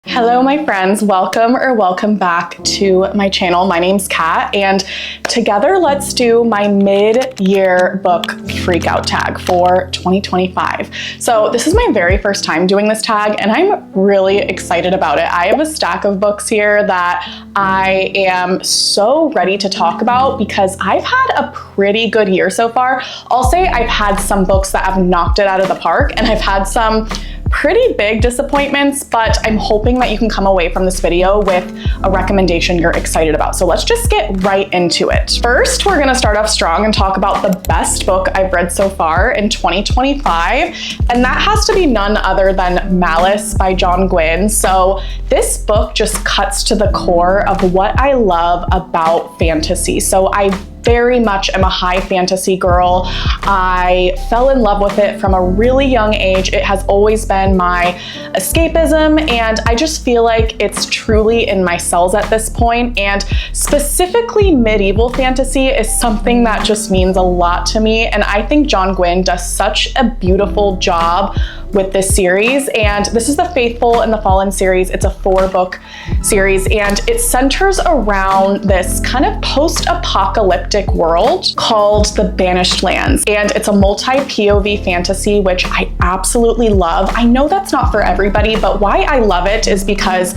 Hello, my friends. Welcome back to my channel. My name's Kat, and together let's do my mid-year book freakout tag for 2025. So this is my very first time doing this tag, and I'm really excited about it. I have a stack of books here that I am so ready to talk about because I've had a pretty good year so far. I'll say I've had some books that have knocked it out of the park, and I've had some pretty big disappointments, but I'm hoping that you can come away from this video with a recommendation you're excited about. So let's just get right into it. First, we're gonna start off strong and talk about the best book I've read so far in 2025, and that has to be none other than Malice by John Gwynne. So this book just cuts to the core of what I love about fantasy. So I very much am a high fantasy girl. I fell in love with it from a really young age. It has always been my escapism, and I just feel like it's truly in my cells at this point. And specifically medieval fantasy is something that just means a lot to me. And I think John Gwynne does such a beautiful job with this series. And this is the Faithful and the Fallen series. It's a 4-book series, and it centers around this kind of post-apocalyptic world called the Banished Lands. And it's a multi-POV fantasy, which I absolutely love. I know that's not for everybody, but why I love it is because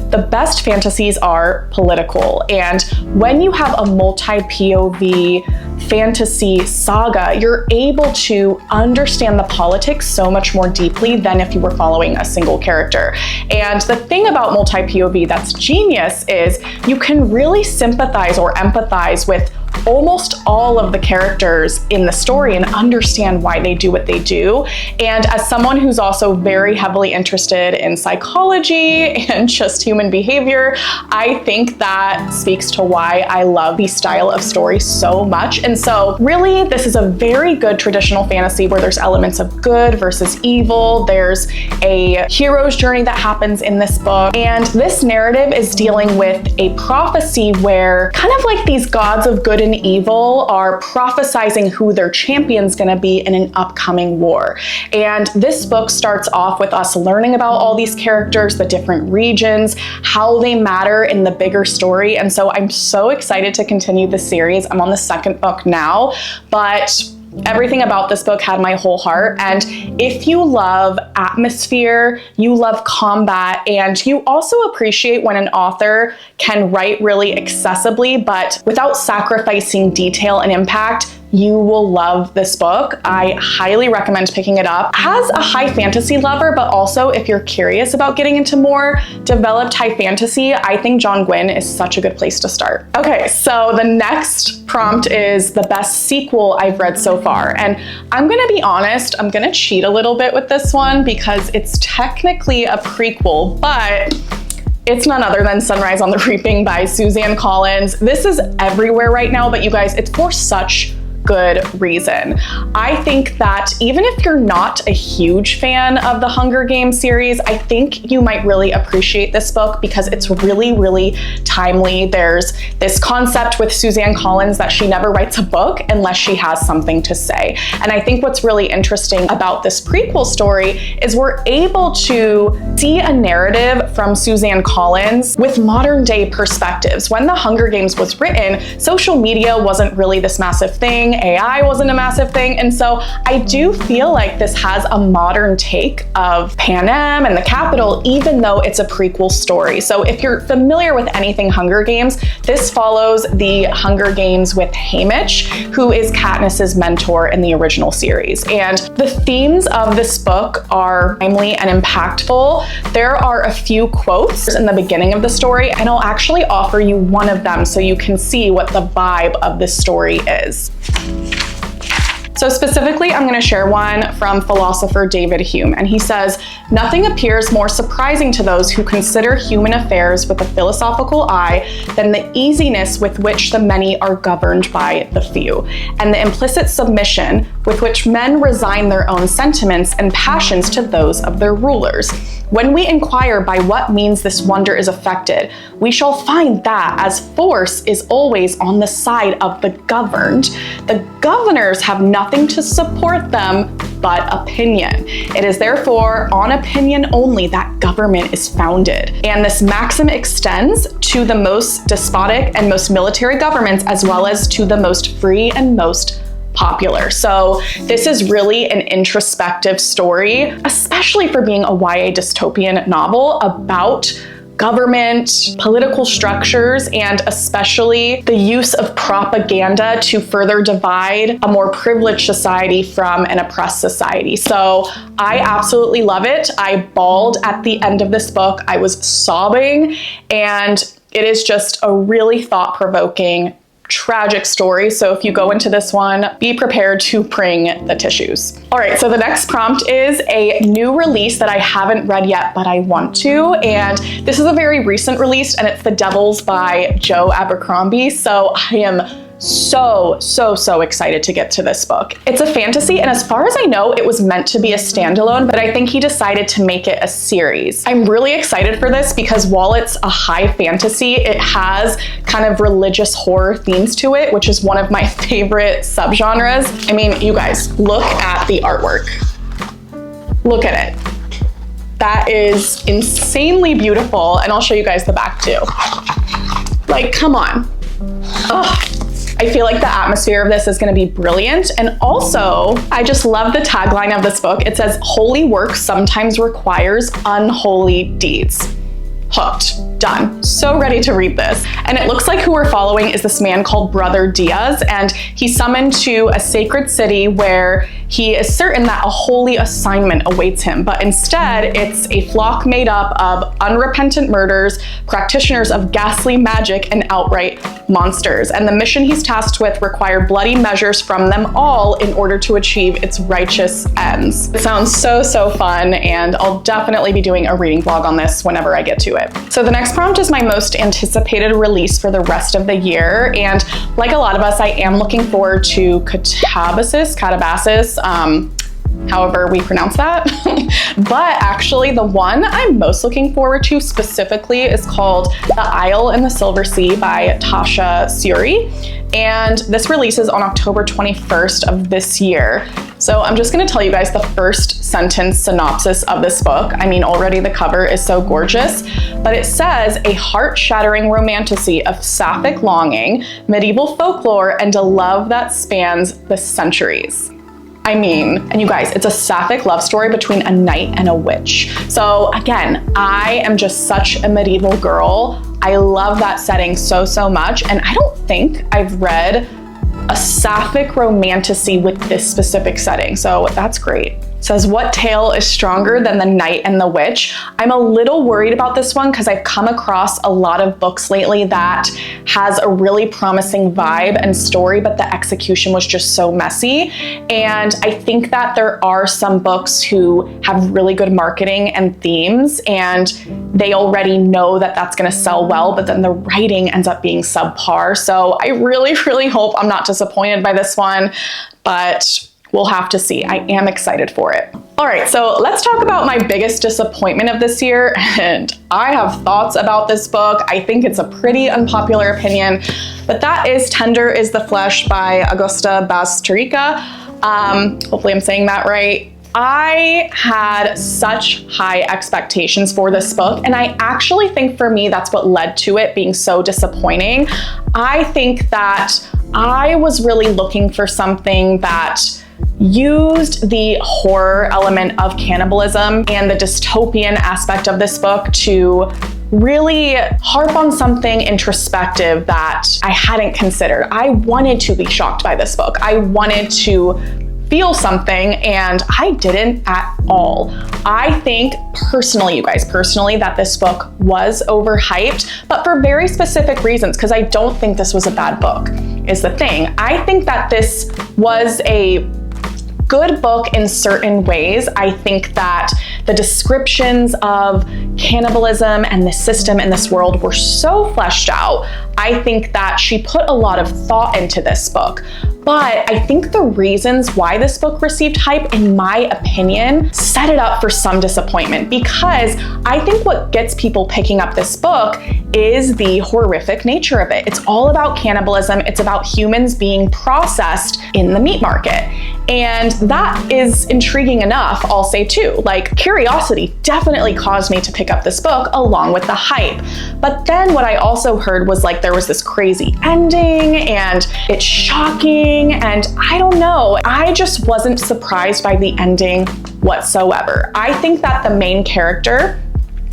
the best fantasies are political. And when you have a multi-POV fantasy saga, you're able to understand the politics so much more deeply than if you were following a single character. And the thing about multi-POV that's genius is you can really sympathize or empathize with almost all of the characters in the story and understand why they do what they do. And as someone who's also very heavily interested in psychology and just human behavior, I think that speaks to why I love the style of story so much. And so really, this is a very good traditional fantasy where there's elements of good versus evil. There's a hero's journey that happens in this book. And this narrative is dealing with a prophecy where kind of like these gods of good and evil are prophesizing who their champion's gonna be in an upcoming war. And this book starts off with us learning about all these characters, the different regions, how they matter in the bigger story. And so I'm so excited to continue the series. I'm on the 2nd book now, but everything about this book had my whole heart. And if you love atmosphere, you love combat, and you also appreciate when an author can write really accessibly, but without sacrificing detail and impact, you will love this book. I highly recommend picking it up. As a high fantasy lover, but also if you're curious about getting into more developed high fantasy, I think John Gwynne is such a good place to start. Okay, so the next prompt is the best sequel I've read so far. And I'm gonna be honest, I'm gonna cheat a little bit with this one because it's technically a prequel, but it's none other than Sunrise on the Reaping by Suzanne Collins. This is everywhere right now, but you guys, it's for such good reason. I think that even if you're not a huge fan of the Hunger Games series, I think you might really appreciate this book because it's really, really timely. There's this concept with Suzanne Collins that she never writes a book unless she has something to say. And I think what's really interesting about this prequel story is we're able to see a narrative from Suzanne Collins with modern day perspectives. When the Hunger Games was written, social media wasn't really this massive thing. AI wasn't a massive thing. And so I do feel like this has a modern take of Panem and the Capitol, even though it's a prequel story. So if you're familiar with anything Hunger Games, this follows the Hunger Games with Haymitch, who is Katniss's mentor in the original series. And the themes of this book are timely and impactful. There are a few quotes in the beginning of the story, and I'll actually offer you one of them so you can see what the vibe of this story is. So specifically, I'm going to share one from philosopher David Hume, and he says, "Nothing appears more surprising to those who consider human affairs with a philosophical eye than the easiness with which the many are governed by the few, and the implicit submission with which men resign their own sentiments and passions to those of their rulers. When we inquire by what means this wonder is effected, we shall find that, as force is always on the side of the governed, the governors have nothing to support them but opinion. It is therefore on opinion only that government is founded. And this maxim extends to the most despotic and most military governments, as well as to the most free and most popular. So this is really an introspective story, especially for being a YA dystopian novel about government, political structures, and especially the use of propaganda to further divide a more privileged society from an oppressed society. So I absolutely love it. I bawled at the end of this book. I was sobbing, and it is just a really thought-provoking, tragic story. So if you go into this one, be prepared to bring the tissues. All right, so the next prompt is a new release that I haven't read yet, but I want to. And this is a very recent release, and it's The Devils by Joe Abercrombie. So I am so excited to get to this book. It's a fantasy, and as far as I know, it was meant to be a standalone, but I think he decided to make it a series. I'm really excited for this because while it's a high fantasy, it has kind of religious horror themes to it, which is one of my favorite subgenres. I mean, you guys, look at the artwork. Look at it. That is insanely beautiful, and I'll show you guys the back too. Like, come on. Ugh. I feel like the atmosphere of this is going to be brilliant. And also, I just love the tagline of this book. It says, "Holy work sometimes requires unholy deeds." Hooked. Done. So ready to read this. And it looks like who we're following is this man called Brother Diaz, and he's summoned to a sacred city where he is certain that a holy assignment awaits him, but instead it's a flock made up of unrepentant murderers, practitioners of ghastly magic, and outright monsters. And the mission he's tasked with require bloody measures from them all in order to achieve its righteous ends. It sounds so fun, and I'll definitely be doing a reading vlog on this whenever I get to it. So the next prompt is my most anticipated release for the rest of the year, and like a lot of us, I am looking forward to Catabasis, however we pronounce that. But actually the one I'm most looking forward to specifically is called The Isle in the Silver Sea by Tasha Suri, and this releases on October 21st of this year. So I'm just gonna tell you guys the first sentence synopsis of this book. I mean, already the cover is so gorgeous, but it says, "A heart-shattering romantasy of sapphic longing, medieval folklore, and a love that spans the centuries." I mean, and you guys, it's a sapphic love story between a knight and a witch. So again, I am just such a medieval girl. I love that setting so much, and I don't think I've read a sapphic romantasy with this specific setting, so that's great. It says, "What tale is stronger than the Knight and the Witch?" I'm a little worried about this one because I've come across a lot of books lately that has a really promising vibe and story, but the execution was just so messy. And I think that there are some books who have really good marketing and themes, and they already know that that's gonna sell well, but then the writing ends up being subpar. So I really hope I'm not disappointed by this one, but we'll have to see. I am excited for it. All right, so let's talk about my biggest disappointment of this year. And I have thoughts about this book. I think it's a pretty unpopular opinion, but that is Tender is the Flesh by Augusta Bazterrica. Hopefully I'm saying that right. I had such high expectations for this book, and I actually think for me that's what led to it being so disappointing. I think that I was really looking for something that used the horror element of cannibalism and the dystopian aspect of this book to really harp on something introspective that I hadn't considered. I wanted to be shocked by this book. I wanted to feel something, and I didn't at all. I think personally, you guys, that this book was overhyped, but for very specific reasons, because I don't think this was a bad book, is the thing. I think that this was a good book in certain ways. I think that The descriptions of cannibalism and the system in this world were so fleshed out. I think that she put a lot of thought into this book. But I think the reasons why this book received hype, in my opinion, set it up for some disappointment, because I think what gets people picking up this book is the horrific nature of it. It's all about cannibalism. It's about humans being processed in the meat market. And that is intriguing enough, I'll say too. Like, curiosity definitely caused me to pick up this book along with the hype. But then what I also heard was like there was this crazy ending and it's shocking, and I don't know, I just wasn't surprised by the ending whatsoever. I think that the main character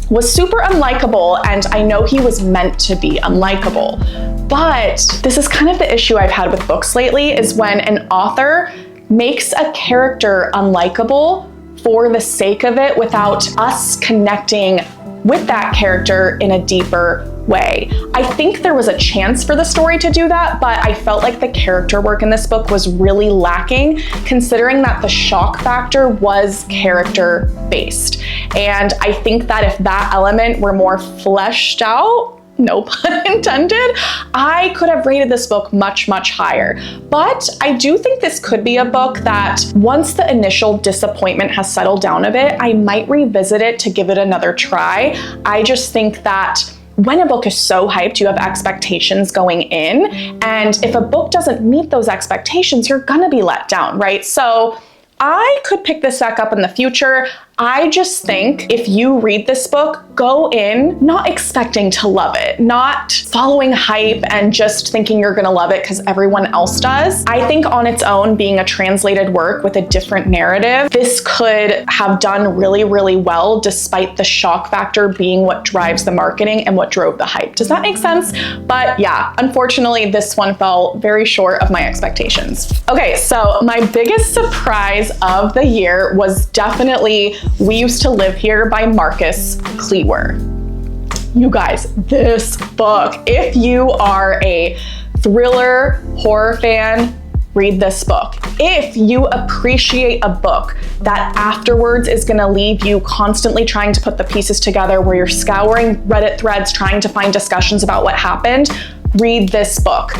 was super unlikable, and I know he was meant to be unlikable. But this is kind of the issue I've had with books lately, is when an author makes a character unlikable for the sake of it without us connecting with that character in a deeper way. I think there was a chance for the story to do that, but I felt like the character work in this book was really lacking, considering that the shock factor was character based. And I think that if that element were more fleshed out, no pun intended, I could have rated this book much, much higher. But I do think this could be a book that once the initial disappointment has settled down a bit, I might revisit it to give it another try. I just think that when a book is so hyped, you have expectations going in, and if a book doesn't meet those expectations, you're gonna be let down, right? So I could pick this back up in the future. I just think if you read this book, go in not expecting to love it, not following hype and just thinking you're gonna love it because everyone else does. I think on its own, being a translated work with a different narrative, this could have done really, really well despite the shock factor being what drives the marketing and what drove the hype. Does that make sense? But yeah, unfortunately, this one fell very short of my expectations. Okay, so my biggest surprise of the year was definitely We Used to Live Here by Marcus Cleaver. You guys, this book, if you are a thriller horror fan, read this book. If you appreciate a book that afterwards is gonna leave you constantly trying to put the pieces together, where you're scouring Reddit threads trying to find discussions about what happened, read this book.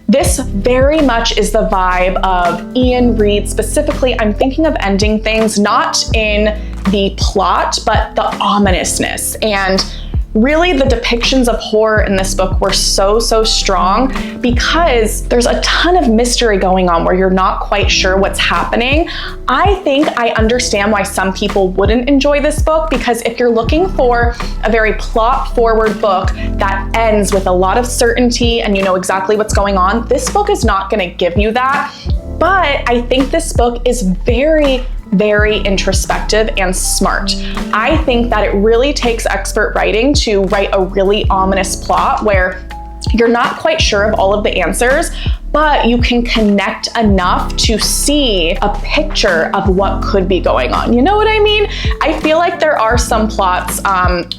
This very much is the vibe of Ian Reid. Specifically, I'm thinking of ending things not in the plot, but the ominousness. And really, the depictions of horror in this book were so, so strong because there's a ton of mystery going on where you're not quite sure what's happening. I think I understand why some people wouldn't enjoy this book, because if you're looking for a very plot-forward book that ends with a lot of certainty and you know exactly what's going on, this book is not going to give you that. But I think this book is very, very introspective and smart. I think that it really takes expert writing to write a really ominous plot where you're not quite sure of all of the answers, but you can connect enough to see a picture of what could be going on. You know what I mean? I feel like there are some plots.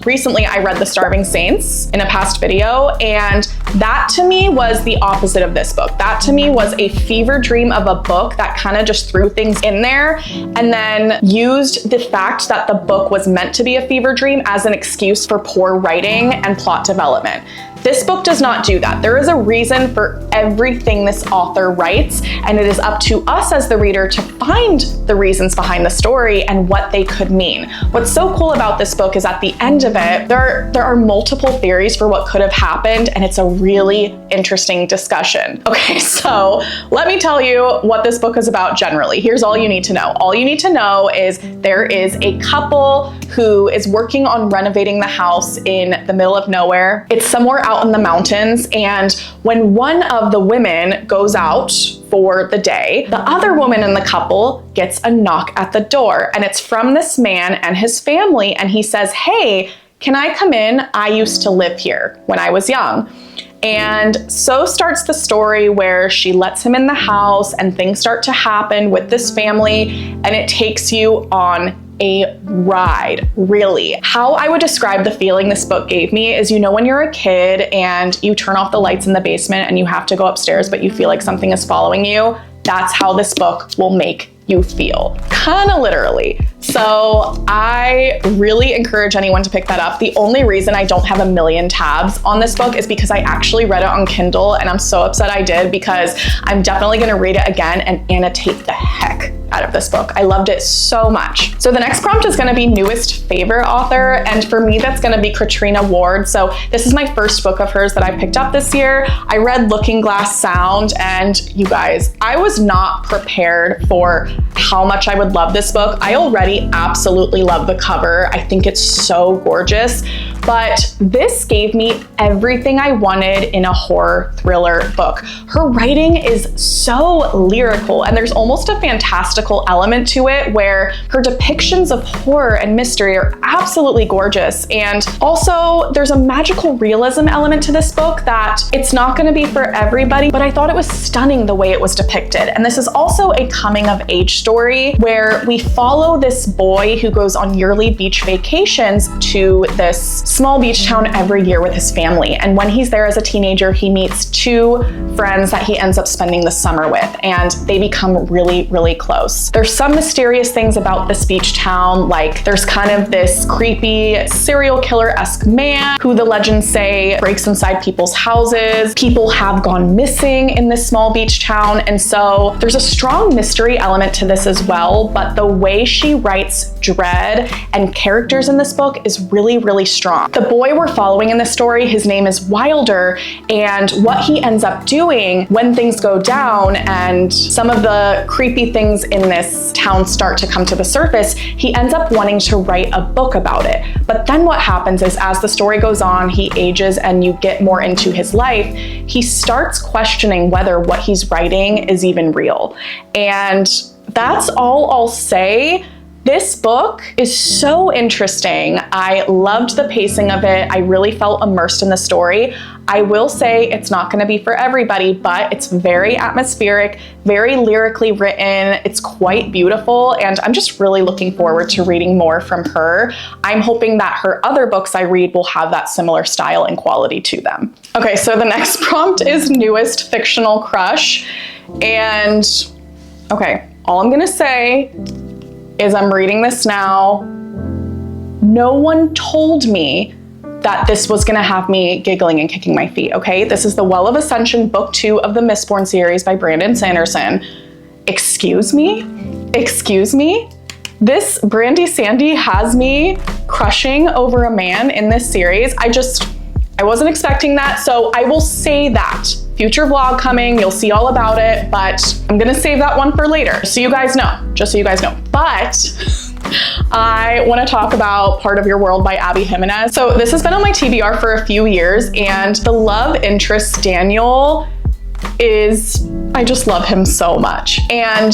Recently, I read The Starving Saints in a past video, and that to me was the opposite of this book. That to me was a fever dream of a book that kind of just threw things in there and then used the fact that the book was meant to be a fever dream as an excuse for poor writing and plot development. This book does not do that. There is a reason for everything this author writes, and it is up to us as the reader to find the reasons behind the story and what they could mean. What's so cool about this book is at the end of it, there are multiple theories for what could have happened, and it's a really interesting discussion. Okay, so let me tell you what this book is about generally. Here's all you need to know. All you need to know is there is a couple who is working on renovating the house in the middle of nowhere. It's somewhere out in the mountains, and when one of the women goes out for the day, the other woman in the couple gets a knock at the door, and it's from this man and his family, and he says, "Hey, can I come in? I used to live here when I was young." And so starts the story where she lets him in the house and things start to happen with this family, and it takes you on a ride, really. How I would describe the feeling this book gave me is, you know, when you're a kid and you turn off the lights in the basement and you have to go upstairs, but you feel like something is following you, that's how this book will make you feel, kind of literally. So I really encourage anyone to pick that up. The only reason I don't have a million tabs on this book is because I actually read it on Kindle, and I'm so upset I did, because I'm definitely gonna read it again and annotate the heck out of this book. I loved it so much. So the next prompt is gonna be newest favorite author, and for me that's gonna be Katrina Ward. So this is my first book of hers that I picked up this year. I read Looking Glass Sound, and you guys, I was not prepared for how much I would love this book. I already absolutely love the cover. I think it's so gorgeous, but this gave me everything I wanted in a horror thriller book. Her writing is so lyrical, and there's almost a fantastical element to it where her depictions of horror and mystery are absolutely gorgeous. And also there's a magical realism element to this book that it's not going to be for everybody, but I thought it was stunning the way it was depicted. And this is also a coming of age story where we follow this boy who goes on yearly beach vacations to this small beach town every year with his family. And when he's there as a teenager, he meets two friends that he ends up spending the summer with, and they become really, really close. There's some mysterious things about this beach town, like there's kind of this creepy serial killer-esque man who the legends say breaks inside people's houses. People have gone missing in this small beach town, and so there's a strong mystery element to this as well, but the way she writes dread and characters in this book is really, really strong. The boy we're following in this story, his name is Wilder, and what he ends up doing when things go down and some of the creepy things in this town start to come to the surface, he ends up wanting to write a book about it. But then what happens is, as the story goes on, he ages and you get more into his life, he starts questioning whether what he's writing is even real. And that's all I'll say. This book is so interesting. I loved the pacing of it. I really felt immersed in the story. I will say it's not going to be for everybody, but it's very atmospheric, very lyrically written. It's quite beautiful, and I'm just really looking forward to reading more from her. I'm hoping that her other books I read will have that similar style and quality to them. Okay, so the next prompt is newest fictional crush. And okay, all I'm gonna say is I'm reading this now. No one told me that this was gonna have me giggling and kicking my feet, okay? This is The Well of Ascension, book 2 of the Mistborn series by Brandon Sanderson. Excuse me? Excuse me? This Brandy Sandy has me crushing over a man in this series. I wasn't expecting that, so I will say that. Future vlog coming, you'll see all about it, but I'm gonna save that one for later, so you guys know, just so you guys know. But I wanna talk about Part of Your World by Abby Jimenez. So this has been on my TBR for a few years, and the love interest Daniel I just love him so much. And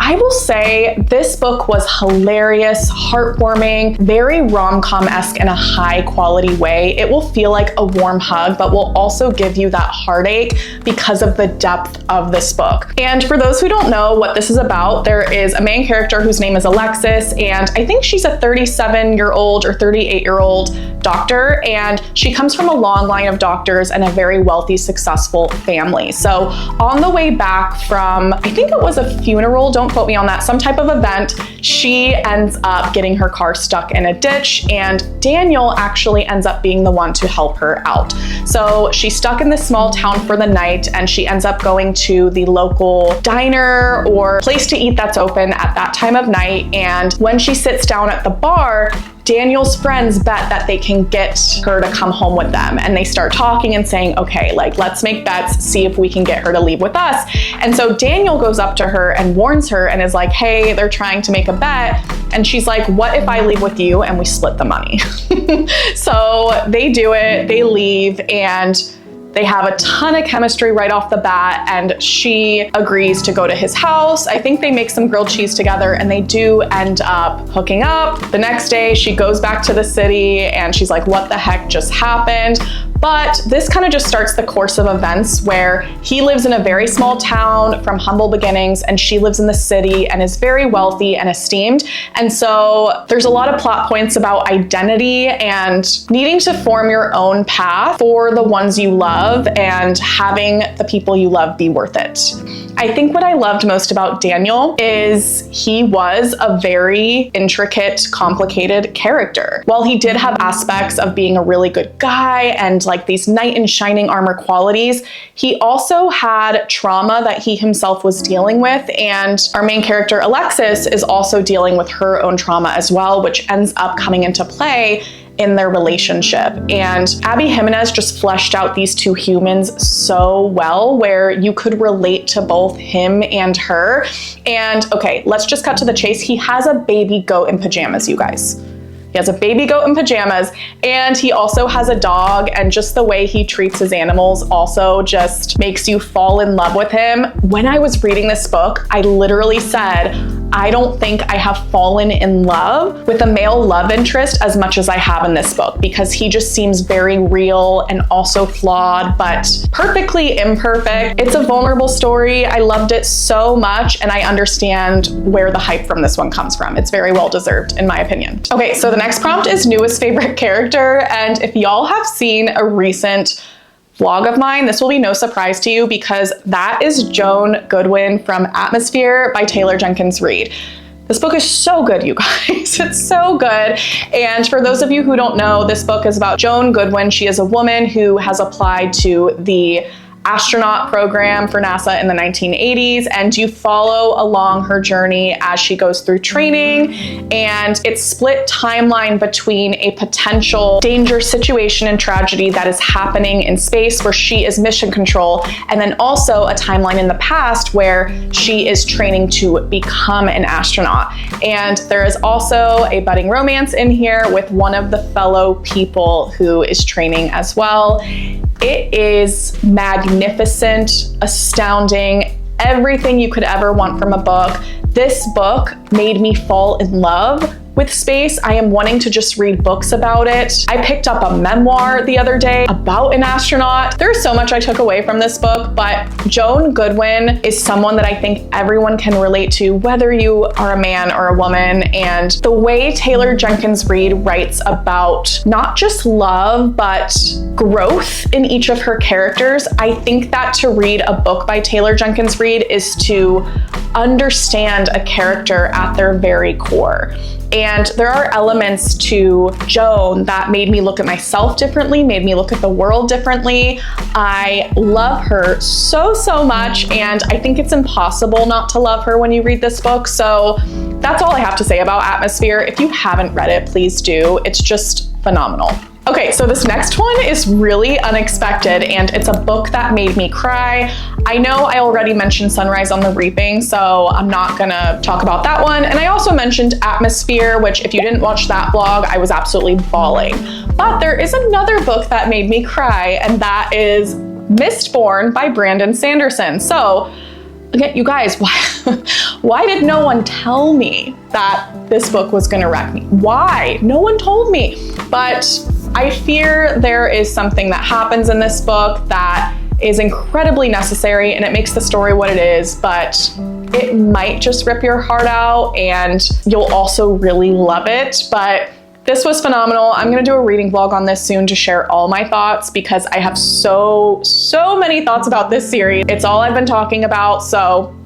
I will say this book was hilarious, heartwarming, very rom-com-esque in a high quality way. It will feel like a warm hug, but will also give you that heartache because of the depth of this book. And for those who don't know what this is about, there is a main character whose name is Alexis, and I think she's a 37-year-old or 38-year-old doctor, and she comes from a long line of doctors and a very wealthy, successful family. So on the way back from, I think it was a funeral, don't quote me on that, some type of event, she ends up getting her car stuck in a ditch, and Daniel actually ends up being the one to help her out. So she's stuck in this small town for the night, and she ends up going to the local diner or place to eat that's open at that time of night. And when she sits down at the bar, Daniel's friends bet that they can get her to come home with them. And they start talking and saying, okay, like, let's make bets, see if we can get her to leave with us. And so Daniel goes up to her and warns her and is like, hey, they're trying to make a bet. And she's like, what if I leave with you and we split the money? So they do it, they leave, and they have a ton of chemistry right off the bat, and she agrees to go to his house. I think they make some grilled cheese together, and they do end up hooking up. The next day, she goes back to the city, and she's like, what the heck just happened? But this kind of just starts the course of events where he lives in a very small town from humble beginnings, and she lives in the city and is very wealthy and esteemed. And so there's a lot of plot points about identity and needing to form your own path for the ones you love love and having the people you love be worth it. I think what I loved most about Daniel is he was a very intricate, complicated character. While he did have aspects of being a really good guy and like these knight in shining armor qualities, he also had trauma that he himself was dealing with, and our main character Alexis is also dealing with her own trauma as well, which ends up coming into play in their relationship. And Abby Jimenez just fleshed out these two humans so well, where you could relate to both him and her. And okay, let's just cut to the chase. He has a baby goat in pajamas, you guys. He has a baby goat in pajamas, and he also has a dog, and just the way he treats his animals also just makes you fall in love with him. When I was reading this book, I literally said, I don't think I have fallen in love with a male love interest as much as I have in this book, because he just seems very real and also flawed, but perfectly imperfect. It's a vulnerable story. I loved it so much, and I understand where the hype from this one comes from. It's very well deserved, in my opinion. Okay, so the next prompt is newest favorite character, and if y'all have seen a recent vlog of mine, this will be no surprise to you, because that is Joan Goodwin from Atmosphere by Taylor Jenkins Reid. This book is so good, you guys. It's so good. And for those of you who don't know, this book is about Joan Goodwin. She is a woman who has applied to the astronaut program for NASA in the 1980s, and you follow along her journey as she goes through training. And it's split timeline between a potential danger situation and tragedy that is happening in space where she is mission control, and then also a timeline in the past where she is training to become an astronaut. And there is also a budding romance in here with one of the fellow people who is training as well. It is magnificent, astounding, everything you could ever want from a book. This book made me fall in love with space. I am wanting to just read books about it. I picked up a memoir the other day about an astronaut. There's so much I took away from this book, but Joan Goodwin is someone that I think everyone can relate to, whether you are a man or a woman. And the way Taylor Jenkins Reid writes about not just love, but growth in each of her characters, I think that to read a book by Taylor Jenkins Reid is to understand a character at their very core. And there are elements to Joan that made me look at myself differently, made me look at the world differently. I love her so, so much, and I think it's impossible not to love her when you read this book. So that's all I have to say about Atmosphere. If you haven't read it, please do. It's just phenomenal. Okay, so this next one is really unexpected, and it's a book that made me cry. I know I already mentioned Sunrise on the Reaping, so I'm not gonna talk about that one. And I also mentioned Atmosphere, which if you didn't watch that vlog, I was absolutely bawling. But there is another book that made me cry, and that is Mistborn by Brandon Sanderson. So again, you guys, why did no one tell me that this book was gonna wreck me? Why? No one told me. But I fear there is something that happens in this book that is incredibly necessary, and it makes the story what it is, but it might just rip your heart out, and you'll also really love it. But this was phenomenal. I'm gonna do a reading vlog on this soon to share all my thoughts, because I have so many thoughts about this series. It's all I've been talking about, so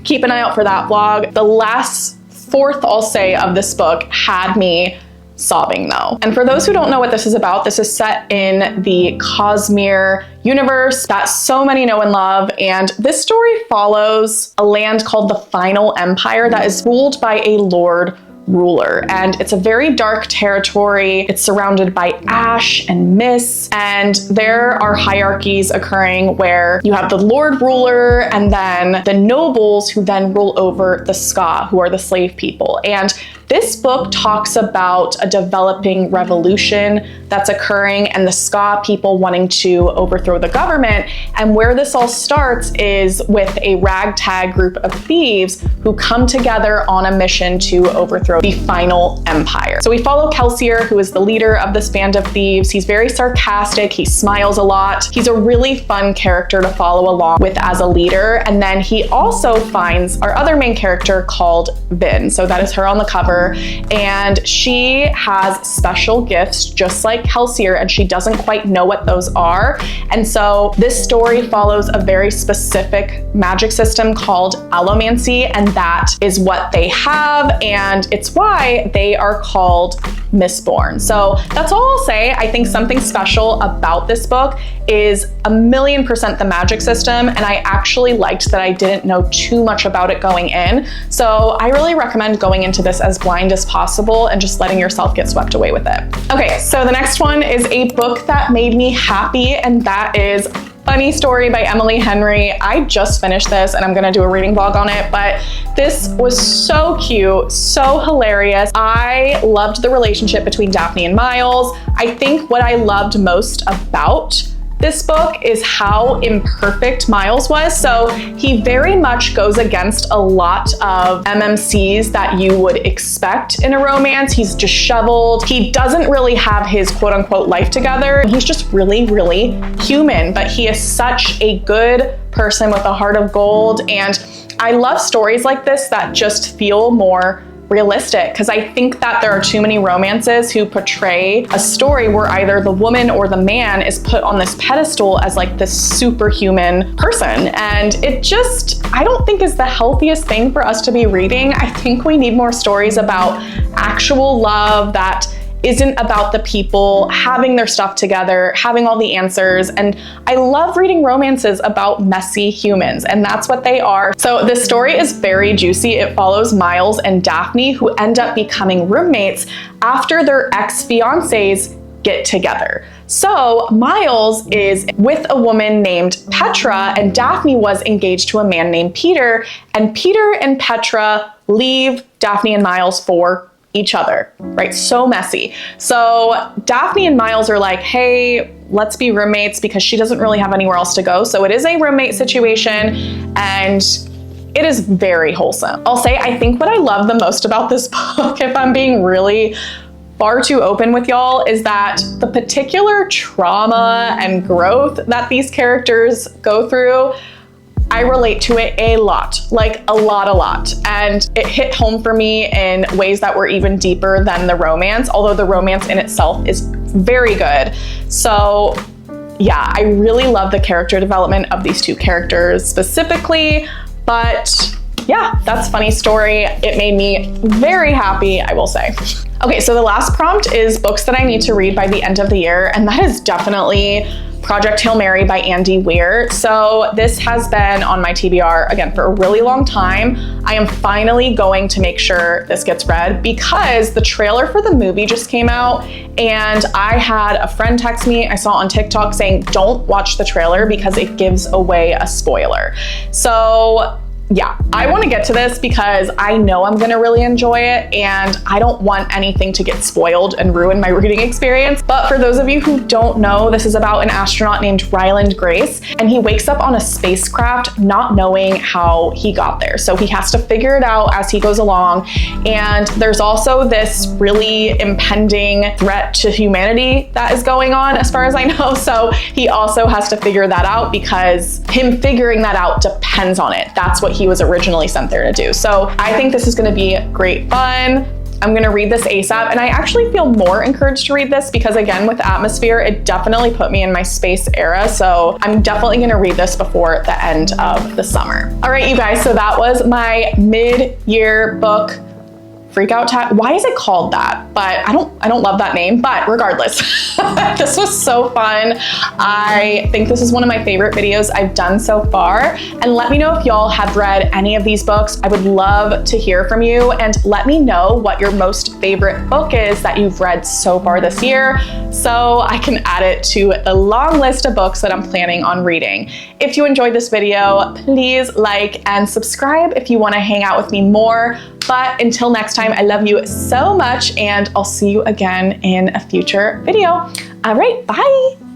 keep an eye out for that vlog. The last fourth, I'll say, of this book had me sobbing though. And for those who don't know what this is about, this is set in the Cosmere universe that so many know and love. And this story follows a land called the Final Empire that is ruled by a Lord ruler, and it's a very dark territory. It's surrounded by ash and mist, and there are hierarchies occurring where you have the Lord ruler and then the nobles who then rule over the Ska, who are the slave people. And this book talks about a developing revolution that's occurring and the Ska people wanting to overthrow the government. And where this all starts is with a ragtag group of thieves who come together on a mission to overthrow the Final Empire. So we follow Kelsier, who is the leader of this band of thieves. He's very sarcastic, he smiles a lot. He's a really fun character to follow along with as a leader. And then he also finds our other main character called Vin. So that is her on the cover. her, and she has special gifts just like Kelsier, and she doesn't quite know what those are. And so this story follows a very specific magic system called allomancy, and that is what they have, and it's why they are called Mistborn. So that's all I'll say. I think something special about this book is 1,000,000% the magic system, and I actually liked that I didn't know too much about it going in. So I really recommend going into this as blind as possible and just letting yourself get swept away with it. Okay, so the next one is a book that made me happy, and that is Funny Story by Emily Henry. I just finished this and I'm gonna do a reading vlog on it, but this was so cute, so hilarious. I loved the relationship between Daphne and Miles. I think what I loved most about this book is how imperfect Miles was. So he very much goes against a lot of MMCs that you would expect in a romance. He's disheveled. He doesn't really have his quote unquote life together. He's just really, really human, but he is such a good person with a heart of gold. And I love stories like this that just feel more realistic, because I think that there are too many romances who portray a story where either the woman or the man is put on this pedestal as like this superhuman person. And it just, I don't think is the healthiest thing for us to be reading. I think we need more stories about actual love that isn't about the people having their stuff together, having all the answers. And I love reading romances about messy humans, and that's what they are. So this story is very juicy. It follows Miles and Daphne, who end up becoming roommates after their ex-fiancés get together. So Miles is with a woman named Petra, and Daphne was engaged to a man named Peter, and Peter and Petra leave Daphne and Miles for each other, right? So messy. So Daphne and Miles are like, hey, let's be roommates, because she doesn't really have anywhere else to go. So it is a roommate situation, and it is very wholesome. I'll say, I think what I love the most about this book, if I'm being really far too open with y'all, is that the particular trauma and growth that these characters go through, I relate to it a lot, like a lot. And it hit home for me in ways that were even deeper than the romance, although the romance in itself is very good. So yeah, I really love the character development of these two characters specifically, but yeah, that's Funny Story. It made me very happy, I will say. Okay, so the last prompt is books that I need to read by the end of the year, and that is definitely Project Hail Mary by Andy Weir. So this has been on my TBR again for a really long time. I am finally going to make sure this gets read, because the trailer for the movie just came out, and I had a friend text me, I saw on TikTok, saying don't watch the trailer because it gives away a spoiler. So yeah, I want to get to this because I know I'm going to really enjoy it, and I don't want anything to get spoiled and ruin my reading experience. But for those of you who don't know, this is about an astronaut named Ryland Grace, and he wakes up on a spacecraft not knowing how he got there. So he has to figure it out as he goes along. And there's also this really impending threat to humanity that is going on, as far as I know. So he also has to figure that out, because him figuring that out depends on it. That's what he was originally sent there to do. So I think this is going to be great fun. I'm going to read this ASAP, and I actually feel more encouraged to read this because, again, with Atmosphere, it definitely put me in my space era. So I'm definitely going to read this before the end of the summer. All right, you guys, so that was my mid-year book Freakout Tag. Why is it called that? But I don't love that name, but regardless, this was so fun. I think this is one of my favorite videos I've done so far. And let me know if y'all have read any of these books. I would love to hear from you, and let me know what your most favorite book is that you've read so far this year, so I can add it to the long list of books that I'm planning on reading. If you enjoyed this video, please like and subscribe if you want to hang out with me more. But until next time, I love you so much, and I'll see you again in a future video. All right, bye.